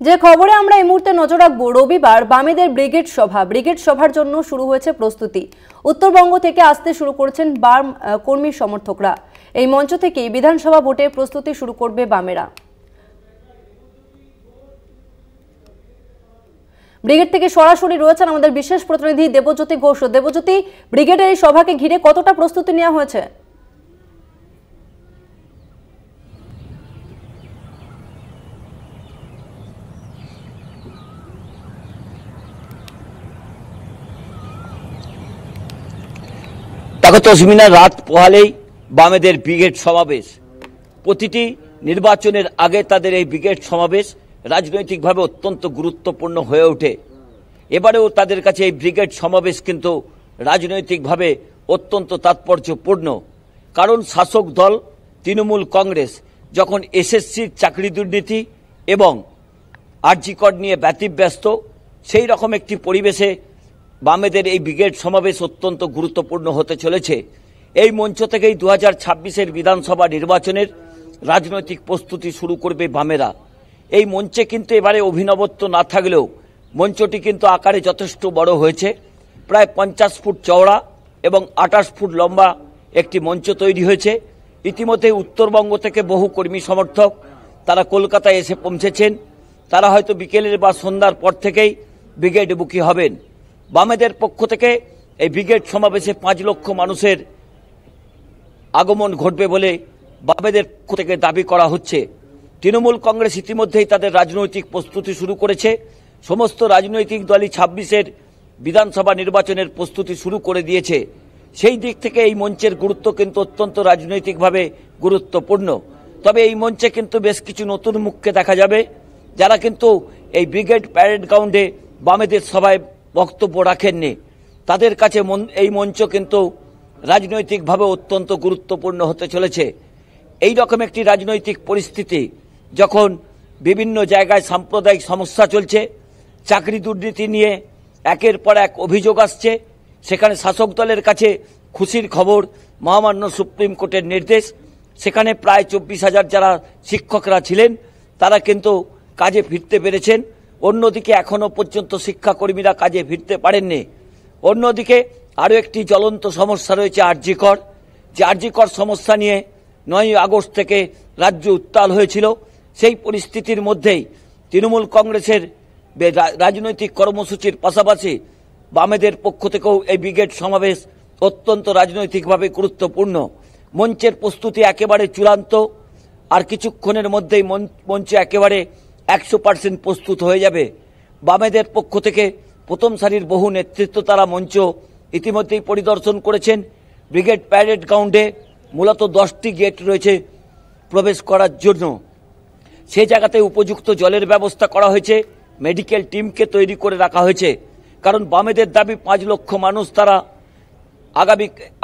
যে খবরে আমরা এই মুহূর্তে নজর রাখবো, রবিবার বামেদের ব্রিগেড সভার জন্য শুরু হয়েছে প্রস্তুতি। উত্তরবঙ্গ থেকে আসতে শুরু করেছেন বাম কর্মী সমর্থকরা। এই মঞ্চ থেকেই বিধানসভা ভোটের প্রস্তুতি শুরু করবে বামেরা। ব্রিগেড থেকে সরাসরি রয়েছেন আমাদের বিশেষ প্রতিনিধি দেবজ্যোতি ঘোষ। দেবজ্যোতি, ব্রিগেডের এই সভাকে ঘিরে কতটা প্রস্তুতি নেওয়া হয়েছে? দেখো তসমিনা, রাত পোহালেই বামেদের ব্রিগেড সমাবেশ। প্রতিটি নির্বাচনের আগে তাদের এই ব্রিগেড সমাবেশ রাজনৈতিকভাবে অত্যন্ত গুরুত্বপূর্ণ হয়ে ওঠে। এবারেও তাদের কাছে এই ব্রিগেড সমাবেশ কিন্তু রাজনৈতিকভাবে অত্যন্ত তাৎপর্যপূর্ণ। কারণ শাসক দল তৃণমূল কংগ্রেস যখন এসএসসির চাকরি দুর্নীতি এবং আরজি কর নিয়ে ব্যতিব্যস্ত, সেই রকম একটি পরিবেশে বামেদের এই ব্রিগেড সমাবেশ অত্যন্ত গুরুত্বপূর্ণ হতে চলেছে। এই মঞ্চ থেকেই 2026-এর বিধানসভা নির্বাচনের রাজনৈতিক প্রস্তুতি শুরু করবে বামেরা। এই মঞ্চে কিন্তু এবারে অভিনবত্ব না থাকলেও মঞ্চটি কিন্তু আকারে যথেষ্ট বড় হয়েছে। প্রায় 50 ফুট চওড়া এবং 28 ফুট লম্বা একটি মঞ্চ তৈরি হয়েছে। ইতিমধ্যে উত্তরবঙ্গ থেকে বহু কর্মী সমর্থক তারা কলকাতায় এসে পৌঁছেছেন। তারা হয়তো বিকেলের বা সন্ধ্যার পর থেকেই ব্রিগেড বুকি হবেন। বামেদের পক্ষ থেকে এই ব্রিগেড সমাবেশে 5 লক্ষ মানুষের আগমন ঘটবে বলে বামেদের পক্ষ থেকে দাবি করা হচ্ছে। তৃণমূল কংগ্রেস ইতিমধ্যেই তাদের রাজনৈতিক প্রস্তুতি শুরু করেছে। সমস্ত রাজনৈতিক দলই 26-এর বিধানসভা নির্বাচনের প্রস্তুতি শুরু করে দিয়েছে। সেই দিক থেকে এই মঞ্চের গুরুত্ব কিন্তু অত্যন্ত রাজনৈতিকভাবে গুরুত্বপূর্ণ। তবে এই মঞ্চে কিন্তু বেশ কিছু নতুন মুখকে দেখা যাবে, যারা কিন্তু এই ব্রিগেড প্যারেড গ্রাউন্ডে বামেদের সভায় বক্তব্য রাখেননি। তাদের কাছে এই মঞ্চ কিন্তু রাজনৈতিকভাবে অত্যন্ত গুরুত্বপূর্ণ হতে চলেছে। এই রকম একটি রাজনৈতিক পরিস্থিতি যখন বিভিন্ন জায়গায় সাম্প্রদায়িক সমস্যা চলছে, চাকরি দুর্নীতি নিয়ে একের পর এক অভিযোগ আসছে, সেখানে শাসক দলের কাছে খুশির খবর মহামান্য সুপ্রিম কোর্টের নির্দেশ। সেখানে প্রায় 24,000 যারা শিক্ষকরা ছিলেন তারা কিন্তু কাজে ফিরতে পেরেছেন। অন্যদিকে এখনো পর্যন্ত শিক্ষাকর্মীরা কাজে ফিরতে পারেননি। অন্যদিকে আরও একটি জ্বলন্ত সমস্যা রয়েছে আরজি কর। যে আরজি কর সমস্যা নিয়ে 9ই আগস্ট থেকে রাজ্য উত্তাল হয়েছিল। সেই পরিস্থিতির মধ্যেই তৃণমূল কংগ্রেসের রাজনৈতিক কর্মসূচির পাশাপাশি বামেদের পক্ষ থেকেও এই ব্রিগেড সমাবেশ অত্যন্ত রাজনৈতিকভাবে গুরুত্বপূর্ণ। মঞ্চের প্রস্তুতি একেবারে চূড়ান্ত। আর কিছুক্ষণের মধ্যেই মঞ্চ একেবারে 100% প্রস্তুত হয়ে যাবে। বামেদের পক্ষ থেকে প্রথম সারির বহু নেতৃত্ব তারা মঞ্চ ইতিমধ্যেই পরিদর্শন করেছেন। ব্রিগেড প্যারেড গ্রাউন্ডে মূলত 10টি গেট রয়েছে প্রবেশ করার জন্য। সে জায়গাতে উপযুক্ত জলের ব্যবস্থা করা হয়েছে, মেডিকেল টিমকে তৈরি করে রাখা হয়েছে। কারণ বামেদের দাবি 5 লক্ষ মানুষ তারা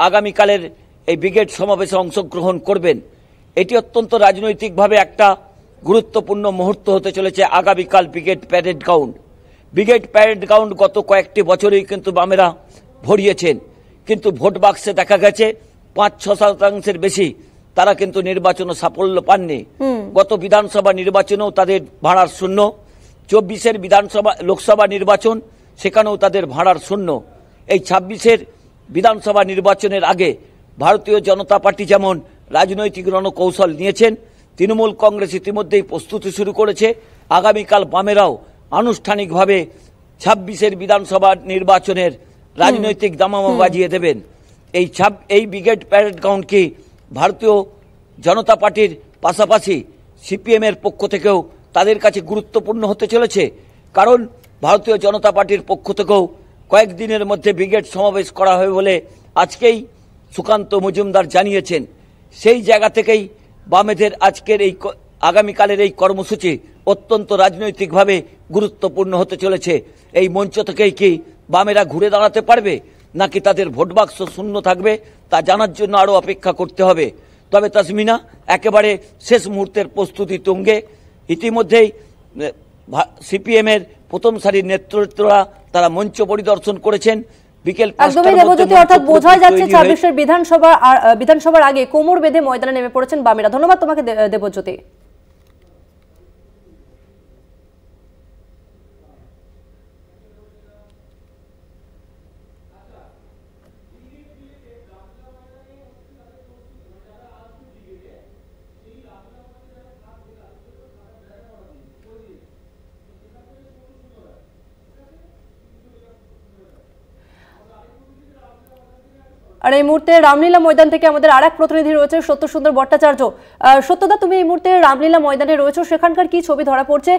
আগামীকালের এই ব্রিগেড সমাবেশে অংশগ্রহণ করবেন। এটি অত্যন্ত রাজনৈতিকভাবে একটা গুরুত্বপূর্ণ মুহূর্ত হতে চলেছে আগামীকাল brigade parade ground. Brigade parade ground গত কয়েকটি বছরেই কিন্তু বামেরা ভরিয়েছেন, কিন্তু ভোট বাক্সে দেখা গেছে 5-6% বেশি তারা কিন্তু নির্বাচনে সাফল্য পাননি। গত বিধানসভা নির্বাচনেও তাদের ভাড়ার শূন্য। 24-এর লোকসভা নির্বাচন, সেখানেও তাদের ভাড়ার শূন্য। এই 26-এর বিধানসভা নির্বাচনের আগে ভারতীয় জনতা পার্টি যেমন রাজনৈতিক রণকৌশল নিয়েছেন, তৃণমূল কংগ্রেস ইতিমধ্যেই প্রস্তুতি শুরু করেছে। আগামীকাল বামেরাও আনুষ্ঠানিকভাবে 26-এর বিধানসভা নির্বাচনের রাজনৈতিক দামামা বাজিয়ে দেবেন। এই ব্রিগেড প্যারেড গ্রাউন্ড কি ভারতীয় জনতা পার্টির পাশাপাশি সিপিএমের পক্ষ থেকেও তাদের কাছে গুরুত্বপূর্ণ হতে চলেছে। কারণ ভারতীয় জনতা পার্টির পক্ষ থেকেও কয়েকদিনের মধ্যে ব্রিগেড সমাবেশ করা হবে বলে আজকেই সুকান্ত মজুমদার জানিয়েছেন। সেই জায়গা থেকেই বামেদের আজকের এই আগামীকালের এই কর্মসূচি অত্যন্ত রাজনৈতিকভাবে গুরুত্বপূর্ণ হতে চলেছে। এই মঞ্চ থেকেই কি বামেরা ঘুরে দাঁড়াতে পারবে, নাকি তাদের ভোট বাক্স শূন্য থাকবে, তা জানার জন্য আরও অপেক্ষা করতে হবে। তবে তাসমিনা, একেবারে শেষ মুহূর্তের প্রস্তুতি তুঙ্গে। ইতিমধ্যেই সিপিএমের প্রথম সারির নেতৃত্বরা তারা মঞ্চ পরিদর্শন করেছেন। বিকেল 5টার মধ্যে অর্থাৎ বোঝা যাচ্ছে 26-এর বিধানসভার আগে কোমর বেঁধে ময়দানে নেমে পড়েছেন বামেরা। ধন্যবাদ তোমাকে দেবজ্যোতি। আর এই মুহূর্তে রামলীলা ময়দান থেকে আমাদের আরেক প্রতিনিধি রয়েছে সত্য সুন্দর ভট্টাচার্য। সত্যদা, তুমি এই মুহূর্তে রামলীলা ময়দানে রয়েছে, সেখানকার কি ছবি ধরা পড়ছে?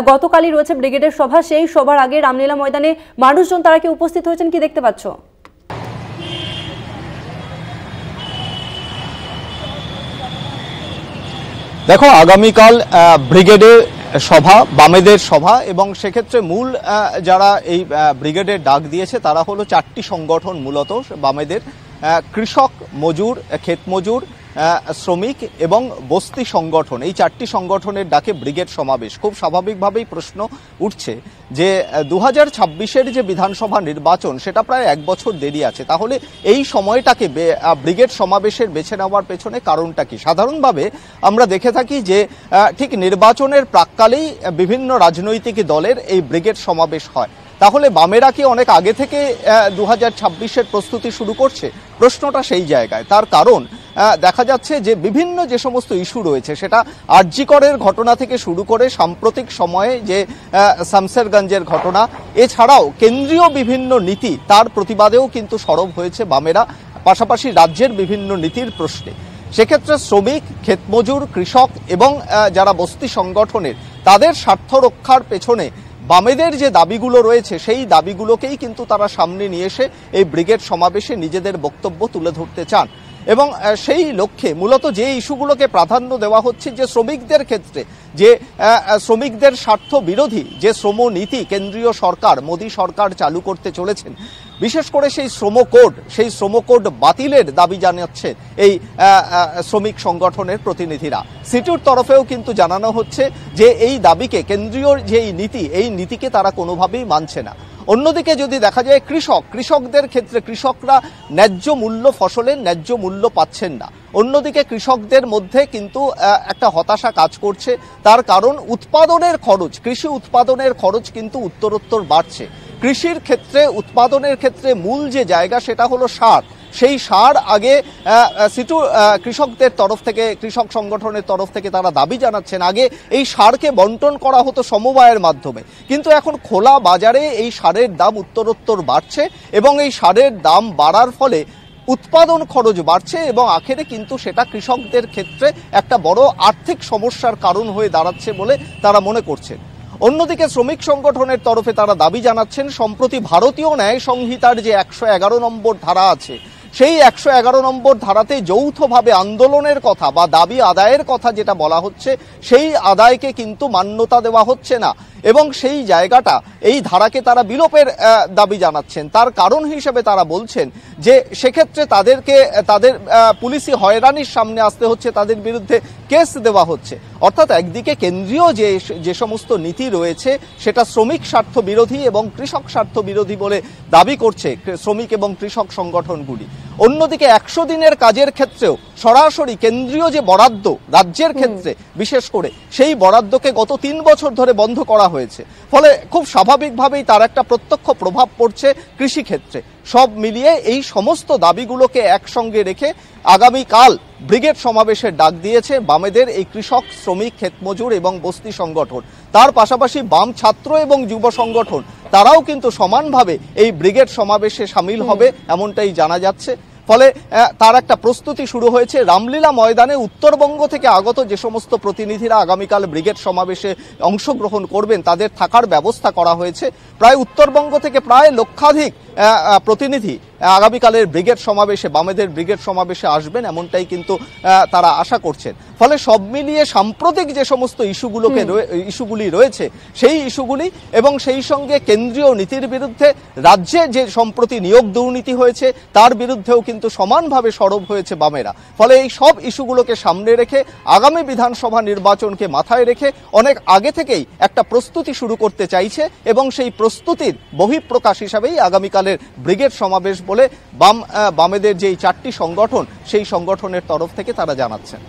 গতকালই রয়েছে ব্রিগেডের সভা, সেই সভার আগে রামলীলা ময়দানে মানুষজন তারা কি উপস্থিত হয়েছেন, কি দেখতে পাচ্ছ? দেখো, আগামীকাল ব্রিগেডের সভা, বামেদের সভা, এবং সেক্ষেত্রে মূল যারা এই ব্রিগেডের ডাক দিয়েছে তারা হলো 4টি সংগঠন মূলত বামেদের: কৃষক, মজুর, ক্ষেত মজুর, শ্রমিক এবং বস্তি সংগঠন। এই 4টি সংগঠনের ডাকে ব্রিগেড সমাবেশ। খুব স্বাভাবিকভাবেই প্রশ্ন উঠছে যে 2026-এর যে বিধানসভা নির্বাচন সেটা প্রায় 1 বছর দেরি আছে, তাহলে এই সময়টাকে ব্রিগেড সমাবেশের বেছে নেওয়ার পেছনে কারণটা কি? সাধারণভাবে আমরা দেখে থাকি যে ঠিক নির্বাচনের প্রাক্কালেই বিভিন্ন রাজনৈতিক দলের এই ব্রিগেড সমাবেশ হয়। তাহলে বামেরা কি অনেক আগে থেকে 2026-এর প্রস্তুতি শুরু করছে? প্রশ্নটা সেই জায়গায়। তার কারণ দেখা যাচ্ছে যে বিভিন্ন যে সমস্ত ইস্যু রয়েছে, সেটা আরজিকরের ঘটনা থেকে শুরু করে সাম্প্রতিক সময়ে যে শামসেরগঞ্জের ঘটনা, এছাড়াও কেন্দ্রীয় বিভিন্ন নীতি, তার প্রতিবাদেও কিন্তু সরব হয়েছে বামেরা, পাশাপাশি রাজ্যের বিভিন্ন নীতির প্রশ্নে। সেক্ষেত্রে শ্রমিক, ক্ষেতমজুর, কৃষক এবং যারা বস্তি সংগঠনের, তাদের স্বার্থ রক্ষার পেছনে বামেদের যে দাবিগুলো রয়েছে সেই দাবিগুলোকেই কিন্তু তারা সামনে নিয়ে এসে এই ব্রিগেড সমাবেশে নিজেদের বক্তব্য তুলে ধরতে চান। এবং সেই লক্ষ্যে মূলত যে ইস্যুগুলোকে প্রাধান্য দেওয়া হচ্ছে, যে শ্রমিকদের ক্ষেত্রে যে শ্রমিকদের স্বার্থ বিরোধী যে শ্রম নীতি কেন্দ্রীয় সরকার, মোদী সরকার চালু করতে চলেছেন, বিশেষ করে সেই শ্রম কোড বাতিলের দাবি জানাচ্ছে এই শ্রমিক সংগঠনের প্রতিনিধিরা। সিটুর তরফেও কিন্তু জানানো হচ্ছে যে এই দাবিকে, কেন্দ্রীয় যে নীতি, এই নীতিকে তারা কোনোভাবেই মানছে না। অন্যদিকে যদি দেখা যায় কৃষকদের ক্ষেত্রে, কৃষকরা ন্যায্য মূল্য, ফসলের ন্যায্য মূল্য পাচ্ছেন না। অন্যদিকে কৃষকদের মধ্যে কিন্তু একটা হতাশা কাজ করছে, তার কারণ উৎপাদনের খরচ, কৃষি উৎপাদনের খরচ কিন্তু উত্তরোত্তর বাড়ছে। কৃষির ক্ষেত্রে, উৎপাদনের ক্ষেত্রে মূল যে জায়গা সেটা হলো সার। সেই সার আগে কৃষকদের তরফ থেকে, কৃষক সংগঠনের তরফ থেকে তারা দাবি জানাচ্ছেন আগে এই সারকে বন্টন করা হতো সমবায়ের মাধ্যমে, কিন্তু এখন খোলা বাজারে এই সারের দাম উত্তরোত্তর বাড়ছে এবং এই সারের দাম বাড়ার ফলে উৎপাদন খরচ বাড়ছে এবং আখেরে কিন্তু সেটা কৃষকদের ক্ষেত্রে একটা বড় আর্থিক সমস্যার কারণ হয়ে দাঁড়াচ্ছে বলে তারা মনে করছেন। অন্যদিকে শ্রমিক সংগঠনের তরফে তারা দাবি জানাচ্ছেন সম্প্রতি ভারতীয় ন্যায় সংহিতার যে 111 নম্বর ধারা আছে, সেই 111 নম্বর ধারাতে যৌথভাবে আন্দোলনের কথা বা দাবি আদায়ের কথা যেটা বলা হচ্ছে, সেই আদায়কে কিন্তু মান্যতা দেওয়া হচ্ছে না এবং সেই জায়গাটা, এই ধারাকে তারা বিলোপের দাবি জানাচ্ছেন। তার কারণ হিসেবে তারা বলছেন যে সেক্ষেত্রে তাদের পুলিশি হয়রানির সামনে আসতে হচ্ছে, তাদের বিরুদ্ধে কেস দেওয়া হচ্ছে। অর্থাৎ একদিকে কেন্দ্রীয় যে সমস্ত নীতি রয়েছে সেটা শ্রমিক স্বার্থ বিরোধী এবং কৃষক স্বার্থ বিরোধী বলে দাবি করছে শ্রমিক এবং কৃষক সংগঠনগুলি। অন্যদিকে 100 দিনের কাজের ক্ষেত্রেও সরাসরি কেন্দ্রীয় যে বরাদ্দ রাজ্যের ক্ষেত্রে বিশেষ করে, সেই বরাদ্দকে গত 3 বছর ধরে বন্ধ করা হয়েছে। ফলে খুব স্বাভাবিকভাবেই তার একটা প্রত্যক্ষ প্রভাব পড়ছে কৃষিক্ষেত্রে। সব মিলিয়ে এই সমস্ত দাবিগুলোকে একসঙ্গে রেখে আগামীকাল ব্রিগেড সমাবেশের ডাক দিয়েছে বামেদের এই কৃষক, শ্রমিক, ক্ষেতমজুর এবং বস্তি সংগঠন। তার পাশাপাশি বাম ছাত্র এবং যুব সংগঠন তারাও কিন্তু সমানভাবে এই ব্রিগেড সমাবেশে সামিল হবে এমনটাই জানা যাচ্ছে। ফলে তার একটা প্রস্তুতি শুরু হয়েছে। রামলীলা ময়দানে উত্তরবঙ্গ থেকে আগত যে সমস্ত প্রতিনিধিরা আগামীকাল ব্রিগেড সমাবেশে অংশগ্রহণ করবেন তাদের থাকার ব্যবস্থা করা হয়েছে। প্রায় উত্তরবঙ্গ থেকে প্রায় লক্ষাধিক প্রতিনিধি আগামীকালের ব্রিগেড সমাবেশে, বামেদের ব্রিগেড সমাবেশে আসবেন এমনটাই কিন্তু তারা আশা করছেন। ফলে সব মিলিয়ে সাম্প্রতিক যে সমস্ত ইস্যুগুলি রয়েছে সেই ইস্যুগুলি এবং সেই সঙ্গে কেন্দ্রীয় নীতির বিরুদ্ধে রাজ্যে যে সম্প্রতি নিয়োগ দুর্নীতি হয়েছে তার বিরুদ্ধেও কিন্তু সমানভাবে সরব হয়েছে বামেরা। ফলে এই সব ইস্যুগুলোকে সামনে রেখে আগামী বিধানসভা নির্বাচনকে মাথায় রেখে অনেক আগে থেকেই একটা প্রস্তুতি শুরু করতে চাইছে এবং সেই প্রস্তুতির বহিঃপ্রকাশ হিসাবেই আগামীকালের ব্রিগেড সমাবেশ বলে বামেদের যে 4টি সংগঠন, সেই সংগঠনের তরফ থেকে তারা জানাচ্ছেন।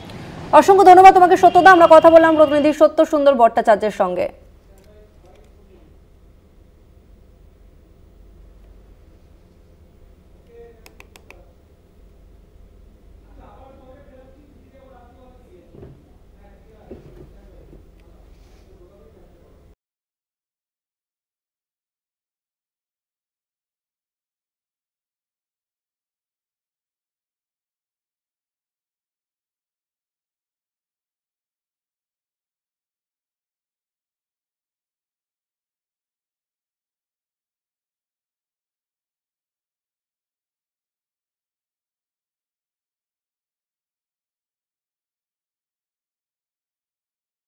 অসংখ্য ধন্যবাদ তোমাকে সত্যদা। আমরা কথা বললাম প্রতিনিধি সত্য সুন্দর ভট্টাচার্যের সঙ্গে।